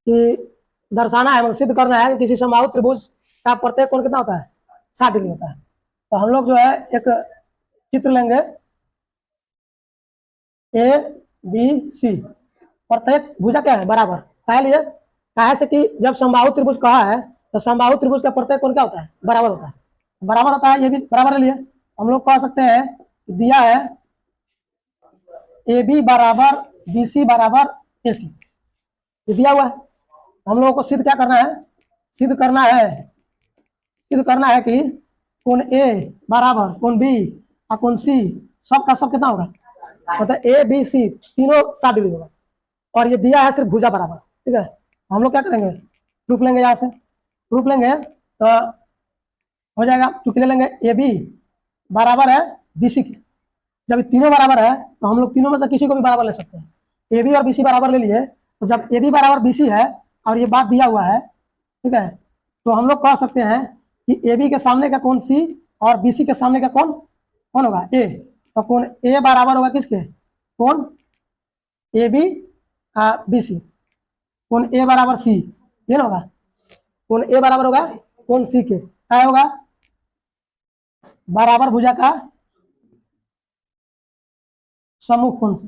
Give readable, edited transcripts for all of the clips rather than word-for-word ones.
कि दर्शाना है, मतलब सिद्ध करना है कि किसी समबाहु त्रिभुज का प्रत्येक कोण कितना होता है, 60 डिग्री होता है। तो हम लोग जो है एक चित्र लेंगे ए बी सी, प्रत्येक भुजा क्या है, बराबर। काहे लिए, काहे से कि जब समबाहु त्रिभुज कहा है तो समबाहु त्रिभुज का प्रत्येक कोण क्या होता है, बराबर होता है। बराबर होता है, ये भी बराबर ले लिए। हम लोग कह सकते हैं दिया है ए बी बराबर बी सी बराबर ए सी, ये दिया हुआ है। हम लोगों को सिद्ध क्या करना है, सिद्ध करना है, सिद्ध करना है कि कोण ए बराबर कोण बी और कोण सी सब का सब कितना होगा, मतलब ए बी सी तीनों 60 डिग्री होगा। और ये दिया है सिर्फ भुजा बराबर, ठीक है। हम लोग क्या करेंगे, प्रूफ लेंगे, यहाँ से प्रूफ लेंगे तो हो जाएगा। चूंकि ले लेंगे ए बी बराबर है बी सी के, जब ये तीनों बराबर है तो हम लोग तीनों में से किसी को भी बराबर ले सकते हैं। ए बी और बी सी बराबर ले लिए, तो जब ए बी बराबर बी सी है और ये बात दिया हुआ है, ठीक है, तो हम लोग कह सकते हैं कि ए बी के सामने का कोण सी और बी सी के सामने का कोण कौन होगा, ए। तो कोण ए बराबर होगा किसके, कोण ए बी बी सी, कोण ए बराबर सी, ये ना होगा, कोण ए बराबर होगा कोण सी के, क्या होगा, बराबर भुजा का सम्मुख कोण से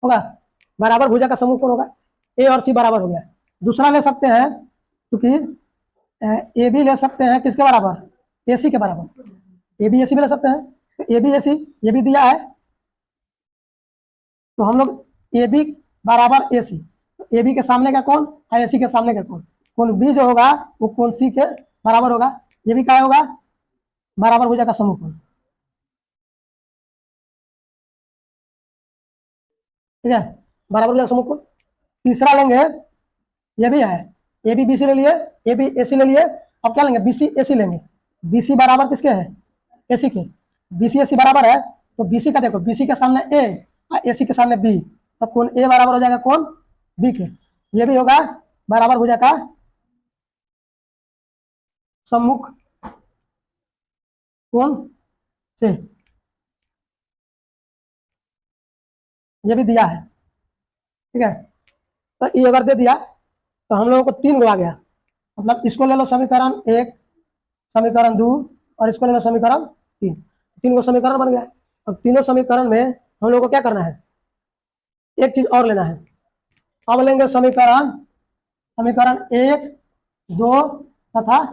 होगा, बराबर भुजा का सम्मुख कोण होगा, ए और सी बराबर हो गया। दूसरा ले सकते हैं, क्योंकि ए बी ले सकते हैं किसके बराबर, ए सी के बराबर, ए बी ए सी भी ले सकते हैं। तो ए बी ए सी ये भी दिया है, तो हम लोग ए बी बराबर ए सी, ए बी के सामने का कोण और ए सी के सामने का कोण, कोण बी जो होगा वो कोण सी के बराबर होगा, ये भी क्या होगा, बराबर भुजा का समूह कोण, ठीक है, बराबर भुजा का समूह कोण। तीसरा लेंगे, ये भी है, ए बी बी सी ले लिए, ए बी ए सी ले लिए, अब क्या लेंगे, बी सी ए सी लेंगे। बी सी बराबर किसके है, ए सी के, बी सी ए सी बराबर है, तो बी सी का देखो, बी सी के सामने ए और ए सी के सामने बी, तो कोण ए बराबर हो जाएगा कोण बी के, ये भी होगा बराबर भुजा का सम्मुख कोण से, ये भी दिया है, ठीक है। तो ये अगर दे दिया तो हम लोगों को 3 गो आ गया, मतलब इसको ले लो समीकरण 1, समीकरण 2 और इसको ले लो समीकरण 3, 3 गो समीकरण बन गया। अब तीनों समीकरण में हम लोग को क्या करना है, एक चीज और लेना है। अब लेंगे समीकरण, समीकरण 1, 2 तथा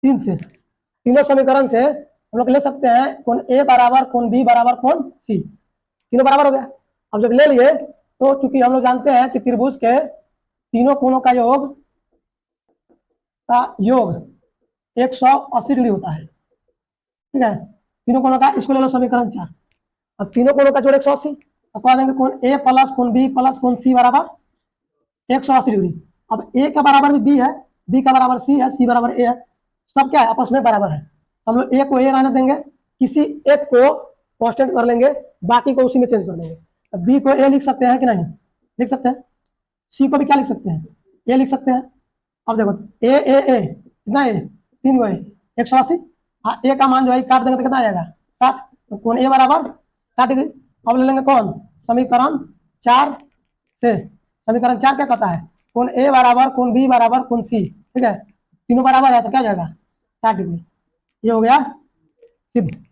3 से, तीनों समीकरण से हम लोग ले सकते हैं कोण ए बराबर कोण बी बराबर कोण सी, तीनों बराबर हो गया। अब जब ले लिए तो चूंकि हम लोग जानते हैं कि त्रिभुज के तीनों कोणों का योग 180 डिग्री होता है, ठीक है, तीनों कोणों का, इसको ले लो समीकरण 4। अब तीनों कोणों का जोड़ 180, तो कह देंगे कोण ए प्लस कोण बी प्लस कोण सी बराबर 180 डिग्री। अब ए का बराबर भी बी है, बी का बराबर सी है, सी बराबर ए है, सब क्या है, आपस में बराबर है। हम लोग ए को ए रहने देंगे, किसी एक को कांस्टेंट कर लेंगे, बाकी को उसी में चेंज कर देंगे। बी को ए लिख सकते हैं कि नहीं, लिख सकते हैं। सी को भी क्या लिख सकते हैं, ए लिख सकते हैं। अब देखो ए ए ए कितना ए, 3 गो ए, 180। हाँ, ए का मान जो है काट देंगे तो कितना आ जाएगा 60, तो कोण ए बराबर 60 डिग्री। अब ले लेंगे कौन, समीकरण 4 से, समीकरण 4 क्या कहता है, कोण ए बराबर कोण बी बराबर कोण सी, ठीक है, तीनों बराबर है तो क्या हो जाएगा 60 डिग्री। ये हो गया सिद्ध।